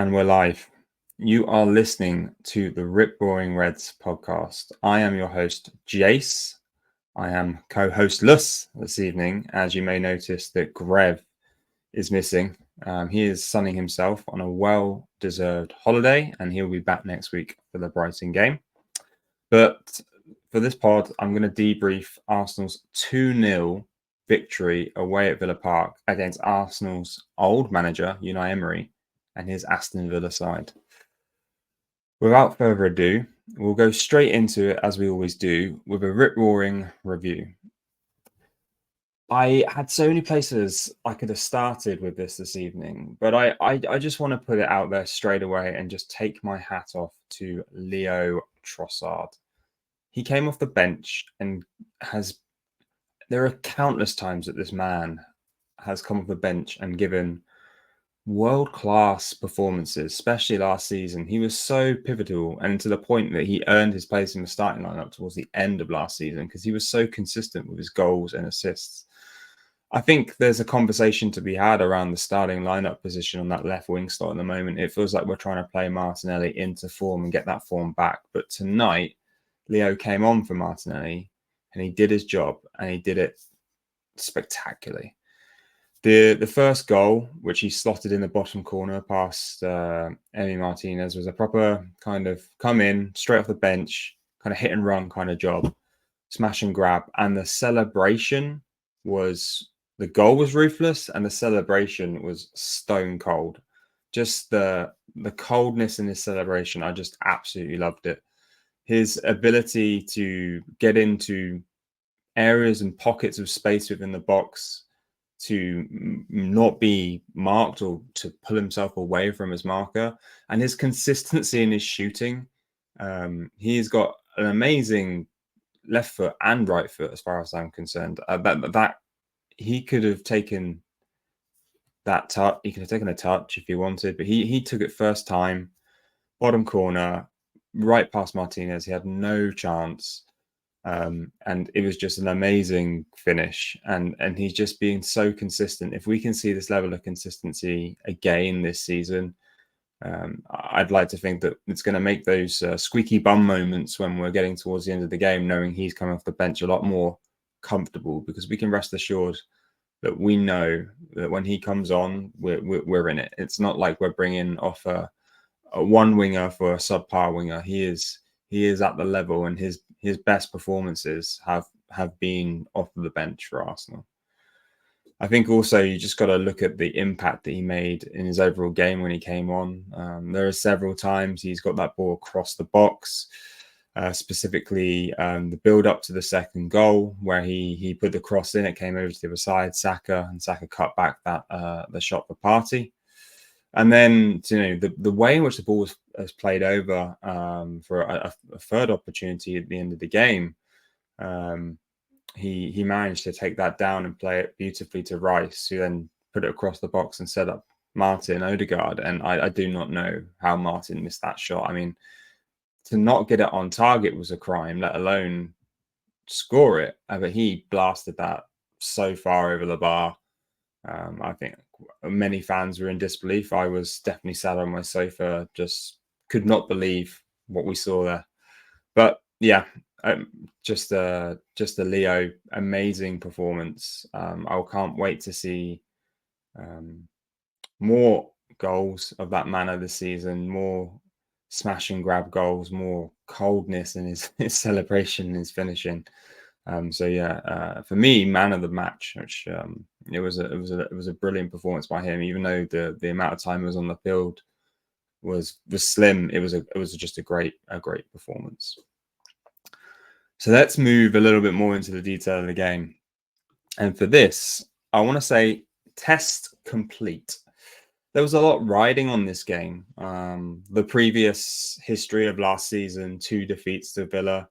And we're live. You are listening to the Rip Roaring Reds podcast. I am your host, Jace. I am co-hostless this evening, as you may notice that Grev is missing. He is sunning himself on a well-deserved holiday, and he'll be back next week for the Brighton game. But for this pod, I'm going to debrief Arsenal's 2-0 victory away at Villa Park against Arsenal's old manager, Unai Emery, and his Aston Villa side. Without further ado, we'll go straight into it as we always do with a rip-roaring review. I had so many places I could have started with this evening, but I just want to put it out there straight away and just take my hat off to Leo Trossard. He came off the bench and there are countless times that this man has come off the bench and given world-class performances, especially last season. He was so pivotal, and to the point that he earned his place in the starting lineup towards the end of last season because he was so consistent with his goals and assists. I think there's a conversation to be had around the starting lineup position on that left wing slot at the moment. It feels like we're trying to play Martinelli into form and get that form back. But tonight, Leo came on for Martinelli and he did his job and he did it spectacularly. The first goal, which he slotted in the bottom corner past Emi Martinez, was a proper kind of come in, straight off the bench, kind of hit and run kind of job, smash and grab. And the celebration was, the goal was ruthless and the celebration was stone cold. Just the coldness in his celebration, I just absolutely loved it. His ability to get into areas and pockets of space within the box, to not be marked or to pull himself away from his marker, and his consistency in his shooting. He's got an amazing left foot and right foot, as far as I'm concerned. That he could have taken that touch. He could have taken a touch if he wanted, but he took it first time, bottom corner, right past Martinez. He had no chance. And it was just an amazing finish, and he's just being so consistent. If we can see this level of consistency again this season, I'd like to think that it's going to make those squeaky bum moments when we're getting towards the end of the game, knowing he's coming off the bench, a lot more comfortable, because we can rest assured that we know that when he comes on, we're in it. It's not like we're bringing off a one winger for a subpar winger. He is at the level, and his best performances have been off of the bench for Arsenal. I think also you just got to look at the impact that he made in his overall game when he came on. There are several times he's got that ball across the box, specifically the build up to the second goal where he put the cross in. It came over to the other side, Saka cut back that the shot for Partey. And then, the way in which the ball was played over for a third opportunity at the end of the game, he managed to take that down and play it beautifully to Rice, who then put it across the box and set up Martin Odegaard. And I do not know how Martin missed that shot. I mean, to not get it on target was a crime, let alone score it. But he blasted that so far over the bar. I think many fans were in disbelief. I was definitely sat on my sofa, just could not believe what we saw there. But yeah, just a Leo amazing performance. I can't wait to see more goals of that manner this season, more smash and grab goals, more coldness in his celebration, his finishing. For me, man of the match, which it was a brilliant performance by him. Even though the amount of time he was on the field was slim, it was just a great performance. So let's move a little bit more into the detail of the game. And for this, I want to say test complete. There was a lot riding on this game. The previous history of last season, 2 defeats to Villa,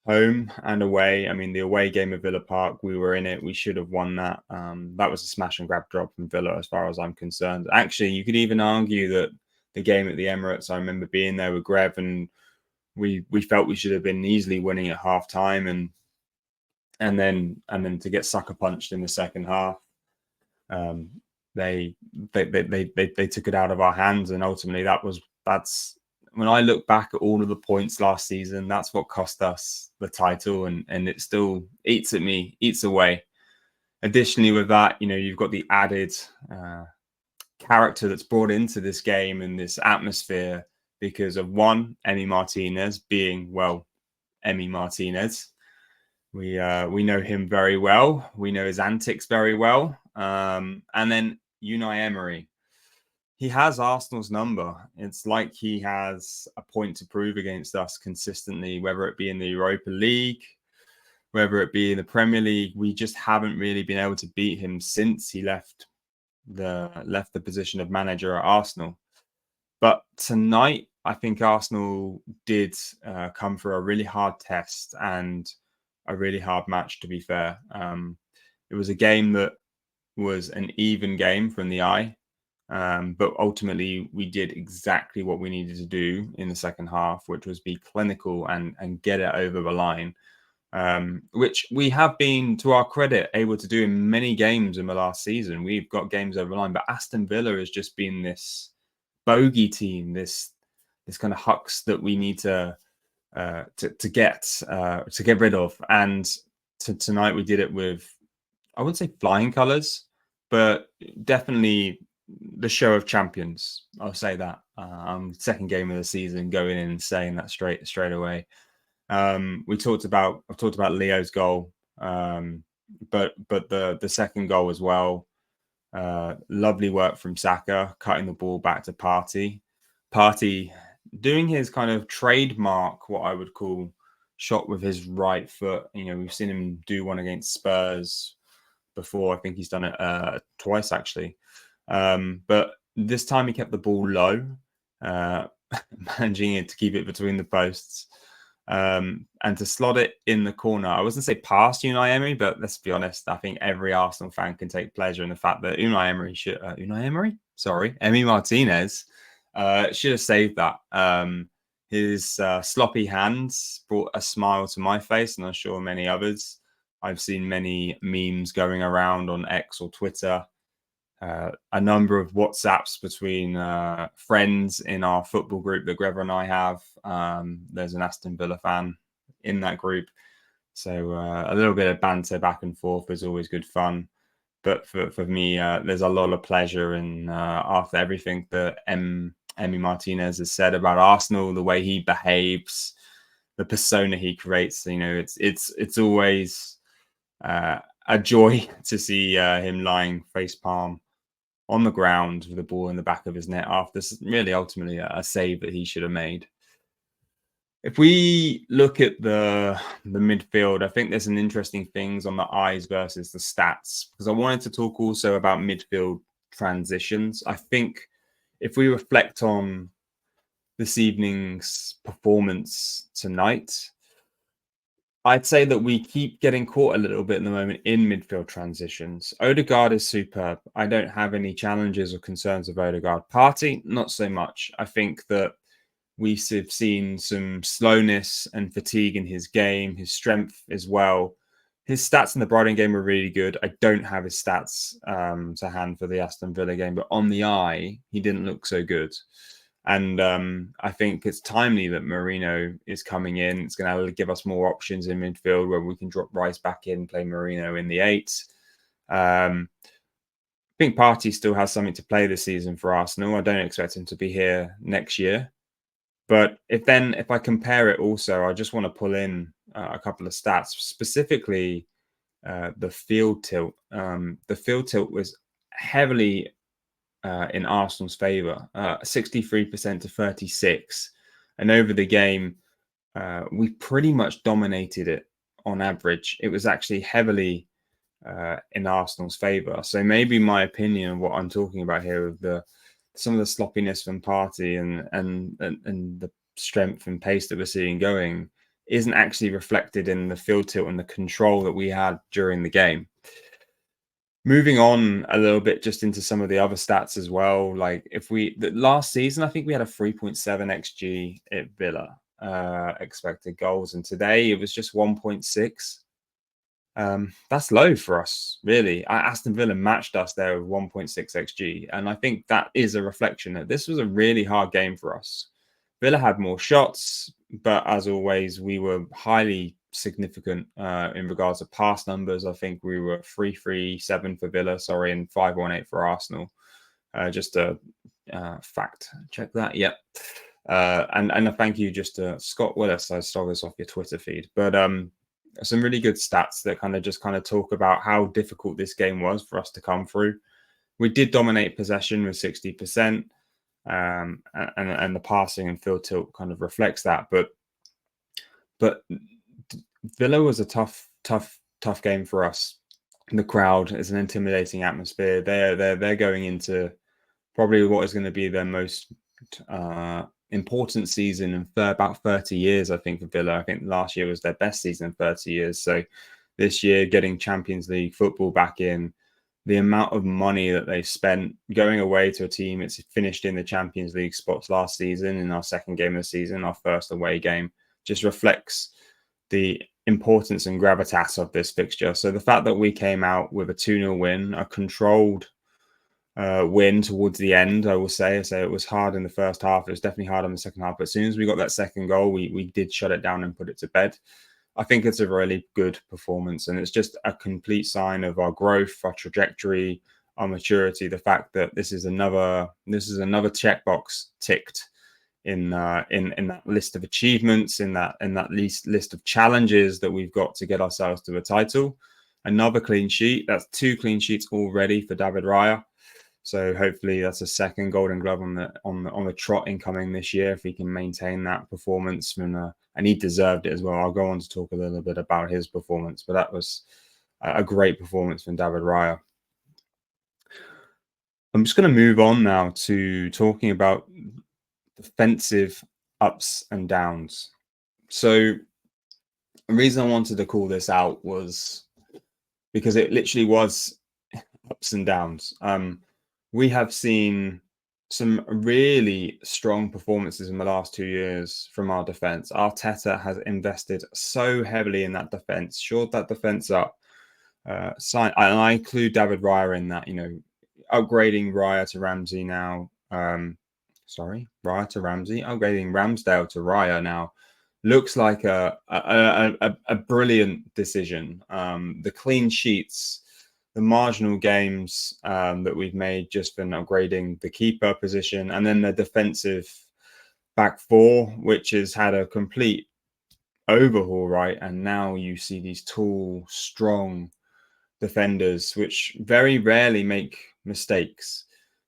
home and away. I mean, the away game at Villa Park, we were in it. We should have won that. That was a smash and grab job from Villa, as far as I'm concerned. Actually, you could even argue that the game at the Emirates, I remember being there with Grev, and we felt we should have been easily winning at half time, and then to get sucker punched in the second half. they took it out of our hands, and ultimately that's when I look back at all of the points last season, that's what cost us the title, and it still eats at me, eats away. Additionally, with that, you've got the added character that's brought into this game and this atmosphere because of one, Emi Martinez being, well, Emi Martinez. We know him very well. We know his antics very well. And then Unai Emery. He has Arsenal's number. It's like he has a point to prove against us consistently, whether it be in the Europa League, whether it be in the Premier League. We just haven't really been able to beat him since he left the position of manager at Arsenal. But tonight, I think Arsenal did come for a really hard test and a really hard match, to be fair. It was a game that was an even game from the eye. But ultimately, we did exactly what we needed to do in the second half, which was be clinical and get it over the line, which we have been, to our credit, able to do in many games in the last season. We've got games over the line, but Aston Villa has just been this bogey team, this kind of hucks that we need to get rid of. And tonight we did it with, I wouldn't say flying colours, but definitely the show of champions. I'll say that. Second game of the season, going in and saying that straight away. I've talked about Leo's goal, but the second goal as well. Lovely work from Saka, cutting the ball back to Partey. Partey doing his kind of trademark, what I would call, shot with his right foot. We've seen him do one against Spurs before. I think he's done it twice, actually. But this time he kept the ball low, managing to keep it between the posts, and to slot it in the corner. I wasn't say past Unai Emery, but let's be honest, I think every Arsenal fan can take pleasure in the fact that Emi Martinez should have saved that. His sloppy hands brought a smile to my face, and I'm sure many others. I've seen many memes going around on X or Twitter, a number of WhatsApps between friends in our football group that Gregor and I have. There's an Aston Villa fan in that group. So a little bit of banter back and forth is always good fun. But for me, there's a lot of pleasure in after everything that Emi Martinez has said about Arsenal, the way he behaves, the persona he creates. It's always a joy to see him lying face palm on the ground with the ball in the back of his net after really ultimately a save that he should have made. If we look at the midfield, I think there's some interesting things on the eyes versus the stats, because I wanted to talk also about midfield transitions. I think if we reflect on this evening's performance tonight, I'd say that we keep getting caught a little bit in the moment in midfield transitions. Odegaard is superb. I don't have any challenges or concerns of Odegaard. Partey, not so much. I think that we've seen some slowness and fatigue in his game, his strength as well. His stats in the Brighton game were really good. I don't have his stats to hand for the Aston Villa game, but on the eye, he didn't look so good. And I think it's timely that Merino is coming in. It's going to give us more options in midfield where we can drop Rice back in, play Merino in the 8. I think Partey still has something to play this season for Arsenal. I don't expect him to be here next year. But if I compare it also, I just want to pull in a couple of stats, specifically the field tilt. The field tilt was heavily in Arsenal's favour, 63% to 36%. And over the game, we pretty much dominated it on average. It was actually heavily in Arsenal's favour. So maybe my opinion of what I'm talking about here with some of the sloppiness from Partey and the strength and pace that we're seeing going isn't actually reflected in the field tilt and the control that we had during the game. Moving on a little bit just into some of the other stats as well. Like last season, I think we had a 3.7 XG at Villa expected goals. And today it was just 1.6. That's low for us, really. Aston Villa matched us there with 1.6 xg, and I think that is a reflection that this was a really hard game for us. Villa had more shots, but as always, we were highly significant in regards to pass numbers. I think we were 3-3-7 for Villa, sorry, and 5-1-8 for Arsenal. Just a fact check that. Yep. And a thank you just to Scott Willis. I saw this off your Twitter feed, but some really good stats that kind of talk about how difficult this game was for us to come through. We did dominate possession with 60%, and the passing and field tilt kind of reflects that. But Villa was a tough game for us. The crowd is an intimidating atmosphere. They're going into probably what is going to be their most important season in about 30 years, I think, for Villa. I think last year was their best season in 30 years. So this year, getting Champions League football back in, the amount of money that they spent going away to a team that's finished in the Champions League spots last season in our second game of the season, our first away game, just reflects the importance and gravitas of this fixture. So the fact that we came out with a 2-0 win, a controlled win towards the end, I will say. So it was hard in the first half. It was definitely hard in the second half. But as soon as we got that second goal, we did shut it down and put it to bed. I think it's a really good performance, and it's just a complete sign of our growth, our trajectory, our maturity. The fact that this is another checkbox ticked in that list of achievements, in that list of challenges that we've got to get ourselves to a title. Another clean sheet. That's 2 clean sheets already for David Raya. So hopefully that's a second Golden Glove on the trot incoming this year if he can maintain that performance. And he deserved it as well. I'll go on to talk a little bit about his performance, but that was a great performance from David Raya. I'm just going to move on now to talking about defensive ups and downs. So the reason I wanted to call this out was because it literally was ups and downs. We have seen some really strong performances in the last 2 years from our defense. Arteta has invested so heavily in that defense, shored that defense up. And I include David Raya in that, upgrading Raya to Ramsey now. Raya to Ramsey, upgrading Ramsdale to Raya now looks like a brilliant decision. The clean sheets, the marginal games that we've made just been upgrading the keeper position, and then the defensive back four, which has had a complete overhaul, right? And now you see these tall, strong defenders, which very rarely make mistakes.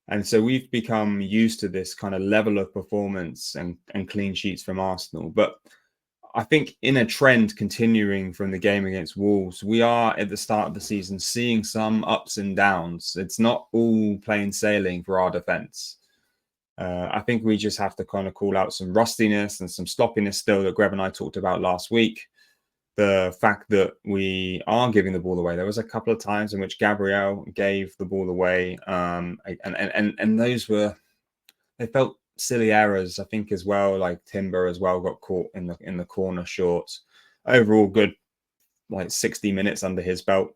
And so we've become used to this kind of level of performance and clean sheets from Arsenal. But I think in a trend continuing from the game against Wolves, we are at the start of the season seeing some ups and downs. It's not all plain sailing for our defense. I think we just have to kind of call out some rustiness and some sloppiness still that Greg and I talked about last week. The fact that we are giving the ball away. There was a couple of times in which Gabriel gave the ball away, and those they felt silly errors, I think, as well. Like Timber as well got caught in the corner short. Overall, good, like 60 minutes under his belt.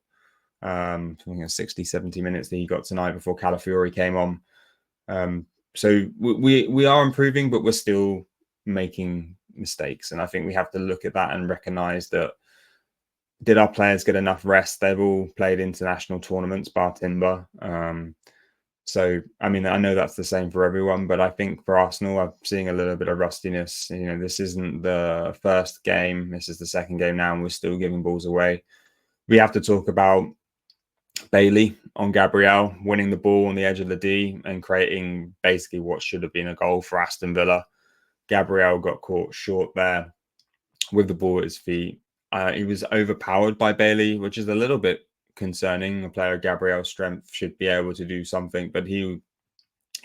60, 70 minutes that he got tonight before Calafiori came on. So we are improving, but we're still making mistakes. And I think we have to look at that and recognize that, did our players get enough rest? They've all played international tournaments, bar Timber. So, I mean, I know that's the same for everyone, but I think for Arsenal, I'm seeing a little bit of rustiness. This isn't the first game. This is the second game now, and we're still giving balls away. We have to talk about Bailey on Gabriel winning the ball on the edge of the D and creating basically what should have been a goal for Aston Villa. Gabriel got caught short there with the ball at his feet. He was overpowered by Bailey, which is a little bit concerning. A player of Gabriel's strength should be able to do something, but he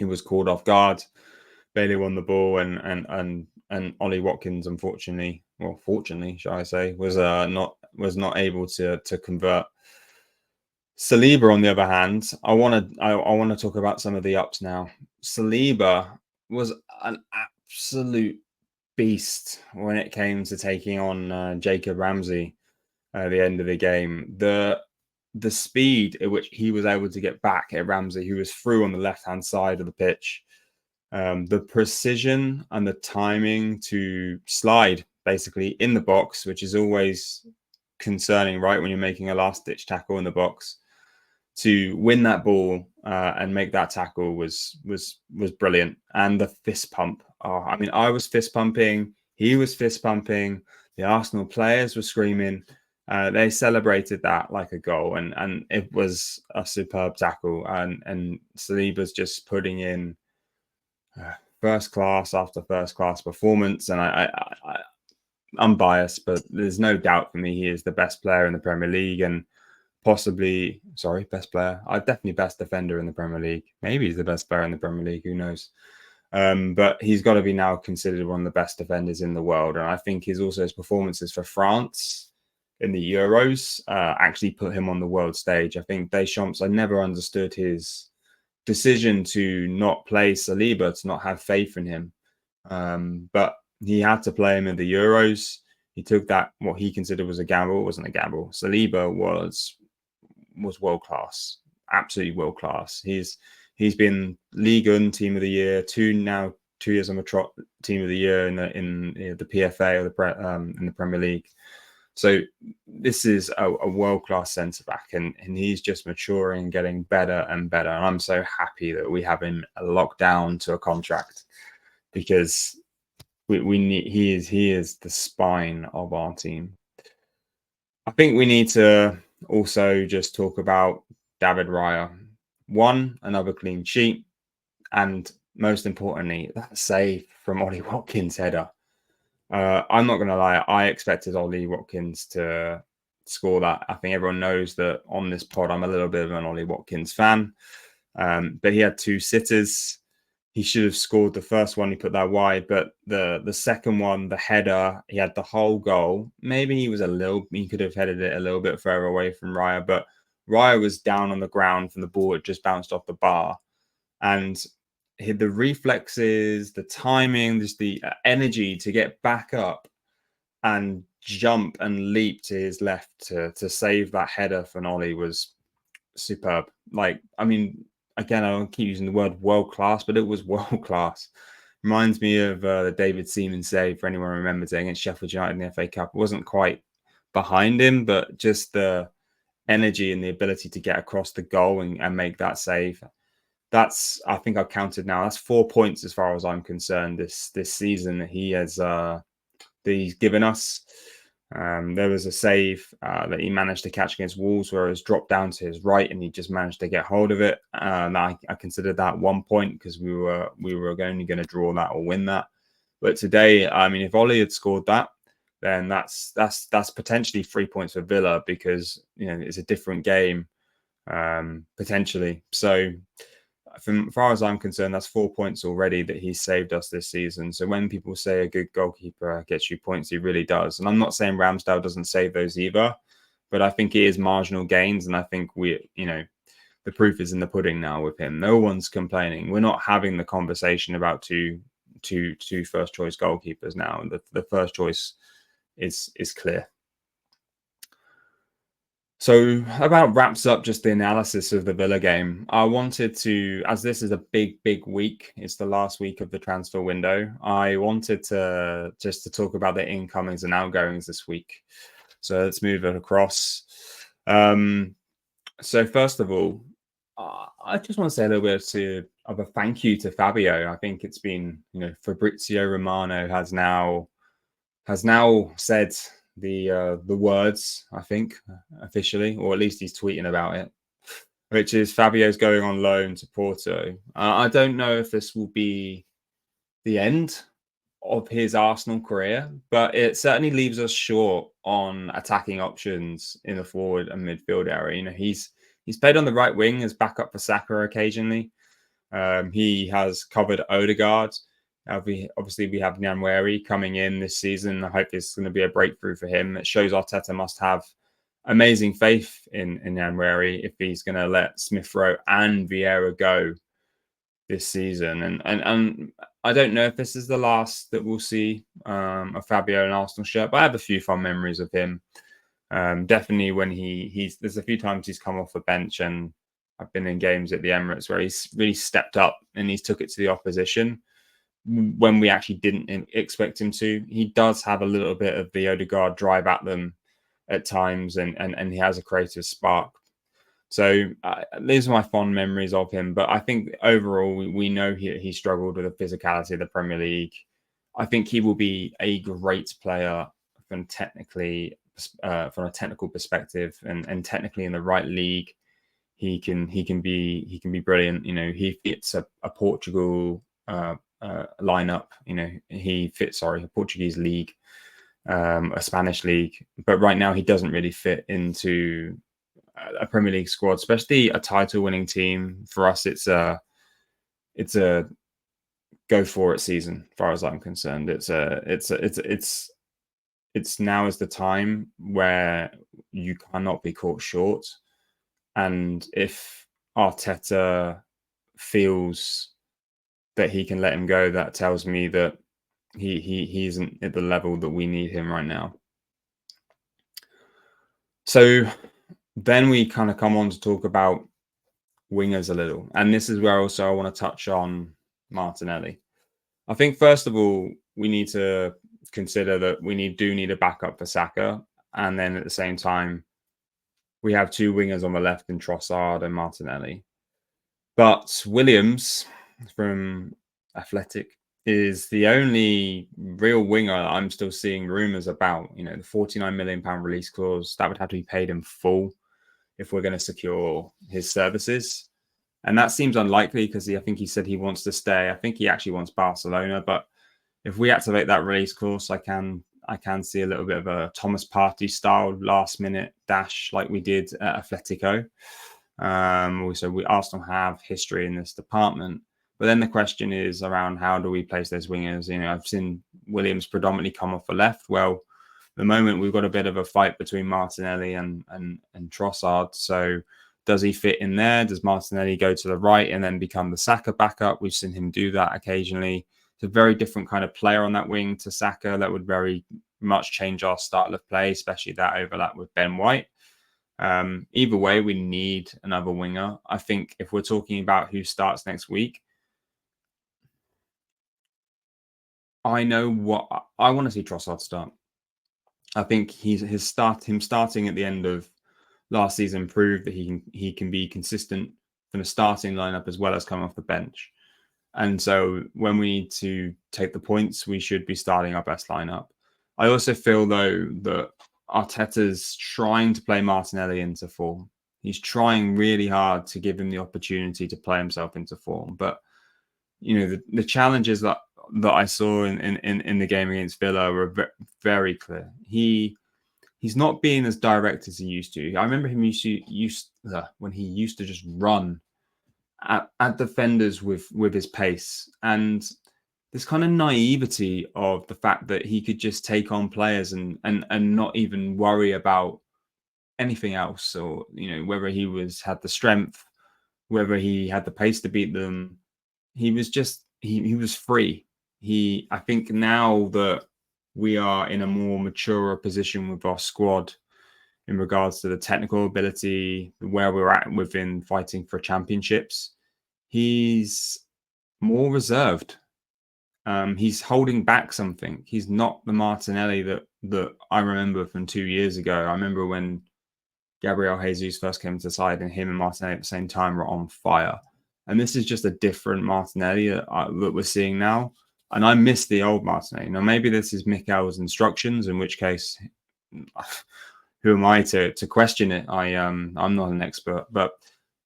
was caught off guard. Bailey won the ball, and Ollie Watkins, fortunately, shall I say, was not able to convert. Saliba, on the other hand, I want to talk about some of the ups now. Saliba was an absolute beast when it came to taking on Jacob Ramsey. at the end of the game. The speed at which he was able to get back at Ramsey, who was through on the left-hand side of the pitch, the precision and the timing to slide basically in the box, which is always concerning, right, when you're making a last-ditch tackle in the box. To win that ball and make that tackle was brilliant. And the fist pump. Oh, I mean, I was fist pumping. He was fist pumping. The Arsenal players were screaming. They celebrated that like a goal, and it was a superb tackle. And Saliba's just putting in first class after first class performance. And I'm biased, but there's no doubt for me he is the best player in the Premier League, and possibly, best player. Definitely best defender in the Premier League. Maybe he's the best player in the Premier League. Who knows? But he's got to be now considered one of the best defenders in the world. And I think his performances for France in the Euros actually put him on the world stage. I think Deschamps, I never understood his decision to not play Saliba, to not have faith in him. But he had to play him in the Euros. He took that, what he considered was a gamble. It wasn't a gamble. Saliba was world class, absolutely world class. He's been Ligue 1 Team of the Year, 2 years on the trot Team of the Year in the PFA or in the Premier League. So this is a world class centre back, and he's just maturing and getting better and better. And I'm so happy that we have him locked down to a contract, because we need he is the spine of our team. I think we need to also just talk about David Raya. Another clean sheet, and most importantly, that save from Ollie Watkins' header. I'm not going to lie, I expected Ollie Watkins to score that. I think everyone knows that on this pod, I'm a little bit of an Ollie Watkins fan, but he had 2 sitters. He should have scored the first one. He put that wide, but the second one, the header, he had the whole goal. Maybe he could have headed it a little bit further away from Raya, but Raya was down on the ground from the ball. It just bounced off the bar. And the reflexes, the timing, just the energy to get back up and jump and leap to his left to save that header for Ollie was superb. Like, I mean, again, I don't keep using the word world class, but it was world class. Reminds me of the David Seaman save, for anyone who remembers it, against Sheffield United in the FA Cup. It wasn't quite behind him, but just the energy and the ability to get across the goal and make that save. That's, I think I've counted now, that's 4 points as far as I'm concerned this season that he has that he's given us. There was a save that he managed to catch against Wolves where it was dropped down to his right and he just managed to get hold of it. I considered that 1 point because we were only going to draw that or win that. But today, I mean, if Ollie had scored that, then that's potentially 3 points for Villa, because it's a different game potentially. So from far as I'm concerned, that's 4 points already that he's saved us this season. So when people say a good goalkeeper gets you points, he really does. And I'm not saying Ramsdale doesn't save those either, but I think it is marginal gains. And I think the proof is in the pudding now with him. No one's complaining. We're not having the conversation about two first choice goalkeepers now. The first choice is clear. So about wraps up just the analysis of the Villa game. I wanted to, as this is a big week, it's the last week of the transfer window, I wanted to talk about the incomings and outgoings this week. So let's move it across. So first of all, I just want to say a little bit of a thank you to Fabio. I think it's been, Fabrizio Romano has now said the words, I think, officially, or at least he's tweeting about it, which is Fabio's going on loan to Porto. I don't know if this will be the end of his Arsenal career, but it certainly leaves us short on attacking options in the forward and midfield area. He's played on the right wing as backup for Saka occasionally. He has covered Odegaard. We have Nyanweri coming in this season. I hope this is going to be a breakthrough for him. It shows Arteta must have amazing faith in Nyanweri if he's going to let Smith Rowe and Vieira go this season. And I don't know if this is the last that we'll see of Fabio in Arsenal shirt, but I have a few fond memories of him. Definitely when there's a few times he's come off the bench, and I've been in games at the Emirates where he's really stepped up and he's took it to the opposition when we actually didn't expect him to. He does have a little bit of the Odegaard drive at them at times, and he has a creative spark. So these are my fond memories of him. But I think overall, we know he struggled with the physicality of the Premier League. I think he will be a great player from from a technical perspective, and technically in the right league, he can be brilliant. He fits a Portugal lineup. He fits a Portuguese league, a Spanish league, but right now he doesn't really fit into a Premier League squad, especially a title-winning team. For us, it's a go for it season, as far as I'm concerned. It's now is the time where you cannot be caught short, and if Arteta feels that he can let him go, that tells me that he isn't at the level that we need him right now. So then we kind of come on to talk about wingers a little. And this is where also I want to touch on Martinelli. I think, first of all, we need to consider that we do need a backup for Saka. And then at the same time, we have two wingers on the left in Trossard and Martinelli. But Williams from Athletic is the only real winger I'm still seeing rumours about. The £49 million release clause, that would have to be paid in full if we're going to secure his services. And that seems unlikely because I think he said he wants to stay. I think he actually wants Barcelona. But if we activate that release clause, I can see a little bit of a Thomas Partey style last minute dash like we did at Atletico. Also, Arsenal have history in this department. But then the question is around how do we place those wingers? I've seen Williams predominantly come off the left. Well, at the moment we've got a bit of a fight between Martinelli and Trossard. So does he fit in there? Does Martinelli go to the right and then become the Saka backup? We've seen him do that occasionally. It's a very different kind of player on that wing to Saka. That would very much change our style of play, especially that overlap with Ben White. Either way, we need another winger. I think if we're talking about who starts next week, I know what I want to see Trossard start. I think him starting at the end of last season proved that he can be consistent from the starting lineup as well as coming off the bench. And so when we need to take the points, we should be starting our best lineup. I also feel though that Arteta's trying to play Martinelli into form. He's trying really hard to give him the opportunity to play himself into form. But the challenges that I saw in the game against Villa were very clear. He's not being as direct as he used to. I remember him when he used to just run at defenders with his pace, and this kind of naivety of the fact that he could just take on players and not even worry about anything else, or whether he had the strength, whether he had the pace to beat them. He was just he was free. I think now that we are in a more mature position with our squad in regards to the technical ability, where we're at within fighting for championships, he's more reserved. He's holding back something. He's not the Martinelli that I remember from 2 years ago. I remember when Gabriel Jesus first came to the side, and him and Martinelli at the same time were on fire. And this is just a different Martinelli that we're seeing now. And I miss the old Martinelli. Now, maybe this is Mikel's instructions, in which case, who am I to question it? I'm not an expert, but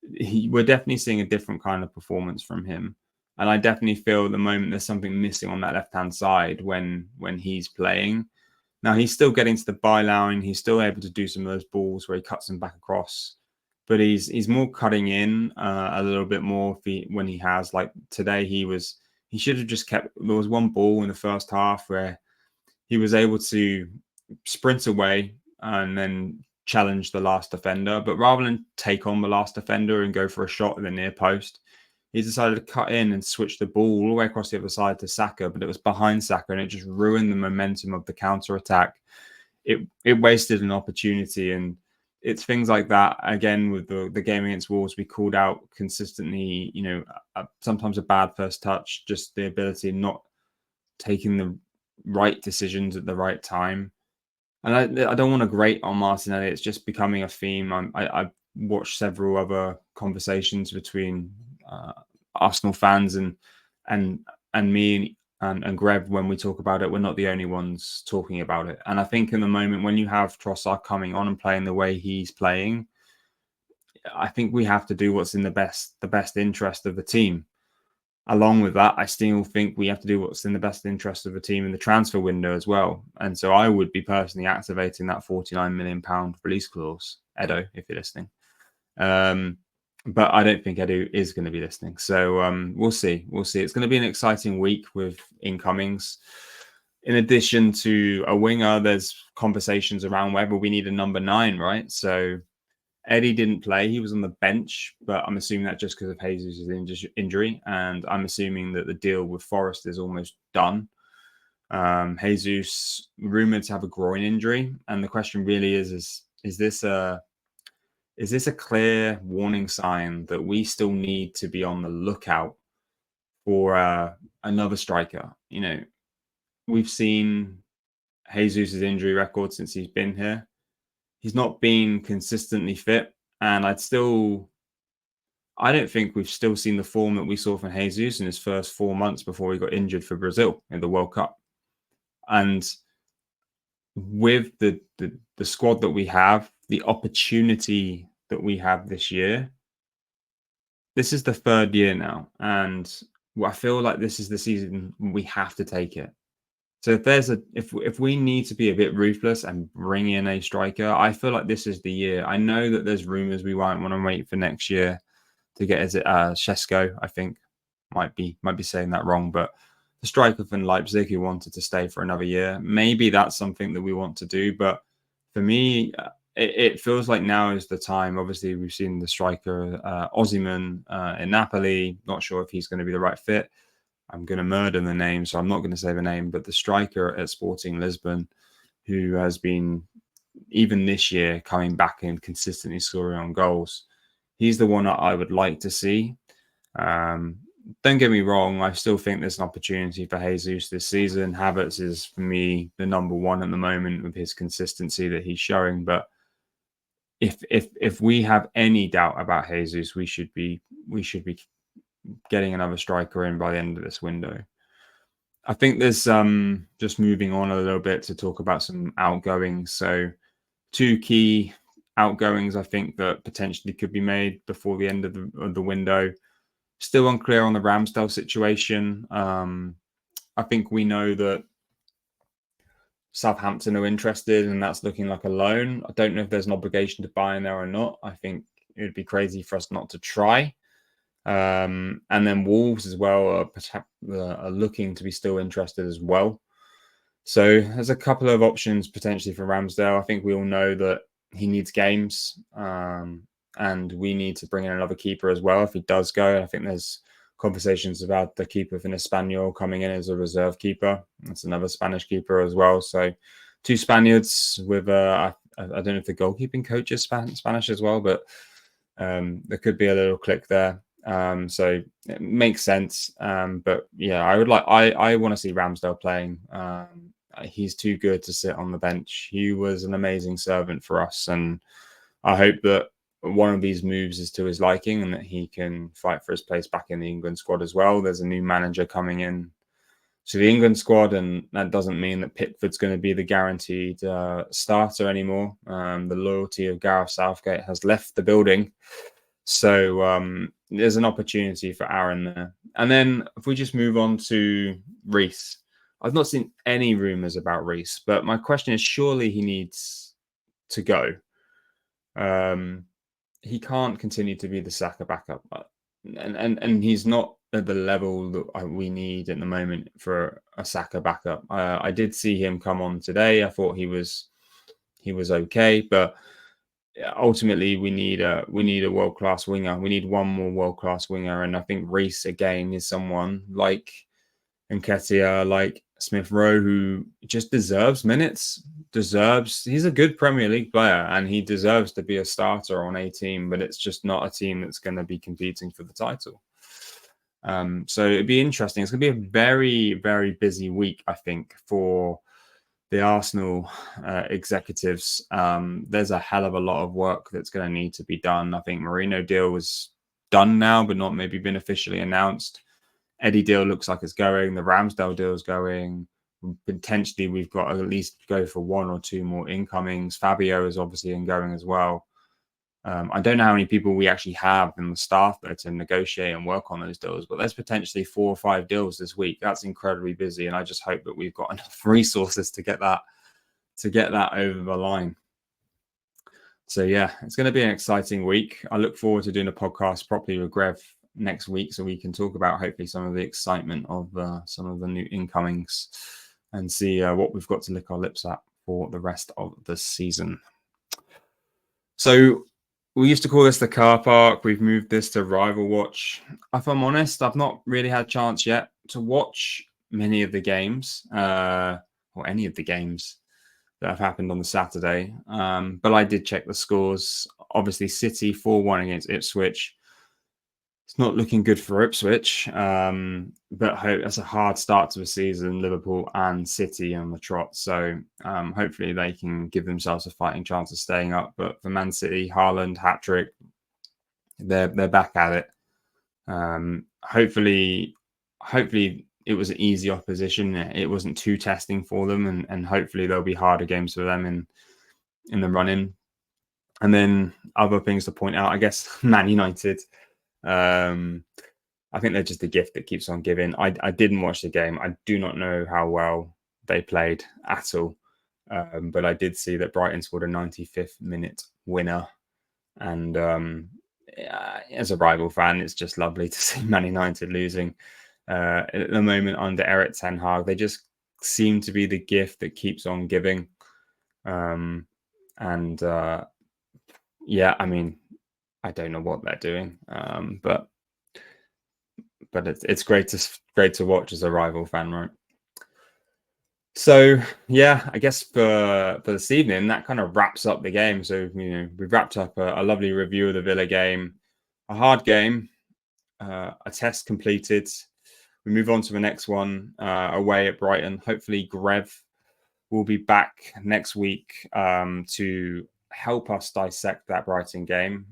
we're definitely seeing a different kind of performance from him. And I definitely feel at the moment there's something missing on that left-hand side when he's playing. Now, he's still getting to the byline. He's still able to do some of those balls where he cuts them back across. But he's more cutting in a little bit more when he has. Like today, he should have just kept. There was one ball in the first half where he was able to sprint away and then challenge the last defender. But rather than take on the last defender and go for a shot at the near post, he decided to cut in and switch the ball all the way across the other side to Saka. But it was behind Saka, and it just ruined the momentum of the counter attack. it wasted an opportunity. And it's things like that. Again, with the game against Wolves, we called out consistently, sometimes a bad first touch, just the ability of not taking the right decisions at the right time. And I don't want to grate on Martinelli. It's just becoming a theme. I've watched several other conversations between Arsenal fans and me and Greg when we talk about it. We're not the only ones talking about it. And I think in the moment when you have Trossard coming on and playing the way he's playing, I think we have to do what's in the best interest of the team. Along with that, I still think we have to do what's in the best interest of the team in the transfer window as well. And so I would be personally activating that £49 million release clause, Edo, if you're listening. But I don't think Edu is going to be listening. So we'll see. We'll see. It's going to be an exciting week with incomings. In addition to a winger, there's conversations around whether we need a number 9, right? So Eddie didn't play. He was on the bench, but I'm assuming that just because of Jesus' injury. And I'm assuming that the deal with Forest is almost done. Jesus rumored to have a groin injury. And the question really is this a clear warning sign that we still need to be on the lookout for another striker? We've seen Jesus' injury record since he's been here. He's not been consistently fit, and I don't think we've still seen the form that we saw from Jesus in his first 4 months before he got injured for Brazil in the World Cup. And with the squad that we have, the opportunity that we have this year, this is the 3rd year now, and I feel like this is the season we have to take it. So if we need to be a bit ruthless and bring in a striker, I feel like this is the year. I know that there's rumors we might want to wait for next year to get, is it Shesko, I think, might be saying that wrong, but the striker from Leipzig who wanted to stay for another year, maybe that's something that we want to do. But for me, it feels like now is the time. Obviously, we've seen the striker Osimhen in Napoli. Not sure if he's going to be the right fit. I'm going to murder the name, so I'm not going to say the name, but the striker at Sporting Lisbon, who has been, even this year, coming back and consistently scoring on goals. He's the one that I would like to see. Don't get me wrong, I still think there's an opportunity for Jesus this season. Havertz is, for me, the number 1 at the moment with his consistency that he's showing. But if we have any doubt about Jesus, we should be getting another striker in by the end of this window. I think there's just moving on a little bit to talk about some outgoings. So 2 key outgoings I think that potentially could be made before the end of the window. Still unclear on the Ramsdale situation. I think we know that Southampton are interested, and that's looking like a loan. I don't know if there's an obligation to buy in there or not. I think it would be crazy for us not to try. And then Wolves as well are looking to be still interested as well. So there's a couple of options potentially for Ramsdale. I think we all know that he needs games, and we need to bring in another keeper as well if he does go. I think there's conversations about the keeper from Espanyol coming in as a reserve keeper. That's another Spanish keeper as well. So 2 Spaniards with I don't know if the goalkeeping coach is Spanish as well, but there could be a little click there. So it makes sense. But yeah, I want to see Ramsdale playing. He's too good to sit on the bench. He was an amazing servant for us, and I hope that one of these moves is to his liking and that he can fight for his place back in the England squad as well. There's a new manager coming in to the England squad, and that doesn't mean that Pickford's going to be the guaranteed starter anymore. The loyalty of Gareth Southgate has left the building. So there's an opportunity for Aaron there. And then if we just move on to Reece, I've not seen any rumours about Reece, but my question is, surely he needs to go. He can't continue to be the Saka backup, and he's not at the level that we need at the moment for a Saka backup. I did see him come on today. I thought he was okay, but ultimately we need a world-class winger. We need one more world-class winger, and I think Reece again is someone like Nketiah, like Smith Rowe, who just deserves minutes, he's a good Premier League player and he deserves to be a starter on a team, but it's just not a team that's going to be competing for the title. So it'd be interesting. It's going to be a very, very busy week, I think, for the Arsenal executives. There's a hell of a lot of work that's going to need to be done. I think Mourinho deal was done now, but not maybe been officially announced. Eddie deal looks like it's going. The Ramsdale deal is going. Potentially, we've got to at least go for one or two more incomings. Fabio is obviously going as well. I don't know how many people we actually have in the staff there to negotiate and work on those deals, but there's potentially 4 or 5 deals this week. That's incredibly busy, and I just hope that we've got enough resources to get that over the line. So yeah, it's going to be an exciting week. I look forward to doing a podcast properly with Grev next week, so we can talk about hopefully some of the excitement of some of the new incomings and see what we've got to lick our lips at for the rest of the season. So we used to call this the car park. We've moved this to Rival Watch. If I'm honest, I've not really had a chance yet to watch many of the games or any of the games that have happened on the Saturday. But I did check the scores. Obviously, City 4-1 against Ipswich. It's not looking good for Ipswich, but that's a hard start to the season, Liverpool and City on the trot. So hopefully they can give themselves a fighting chance of staying up. But for Man City, Haaland, hat-trick, they're back at it. Hopefully it was an easy opposition. It wasn't too testing for them, and hopefully there'll be harder games for them in the run-in. And then other things to point out, I guess, Man United. I think they're just a gift that keeps on giving. I didn't watch the game. I do not know how well they played at all. But I did see that Brighton scored a 95th minute winner. And as a rival fan, it's just lovely to see Man United losing. At the moment under Erik ten Hag, they just seem to be the gift that keeps on giving. Yeah, I mean, I don't know what they're doing, but it's great to watch as a rival fan, right? So yeah, I guess for this evening that kind of wraps up the game. So we've wrapped up a lovely review of the Villa game, a hard game, a test completed. We move on to the next one away at Brighton. Hopefully, Grev will be back next week to help us dissect that Brighton game.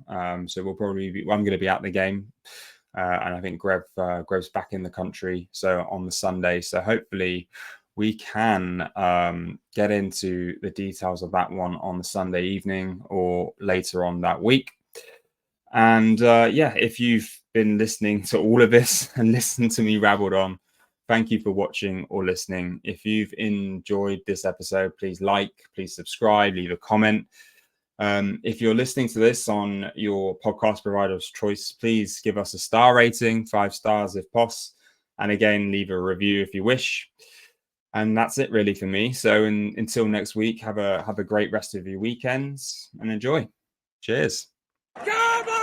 So we'll probably I'm going to be at the game, and I think Grev's back in the country, so on the Sunday. So hopefully we can get into the details of that one on the Sunday evening or later on that week. And if you've been listening to all of this and listened to me rabbled on, thank you for watching or listening. If you've enjoyed this episode, please please subscribe, leave a comment. If you're listening to this on your podcast provider's choice, please give us a star rating, 5 stars if possible. And again, leave a review if you wish. And that's it really for me. So until next week, have a great rest of your weekends and enjoy. Cheers. Come on!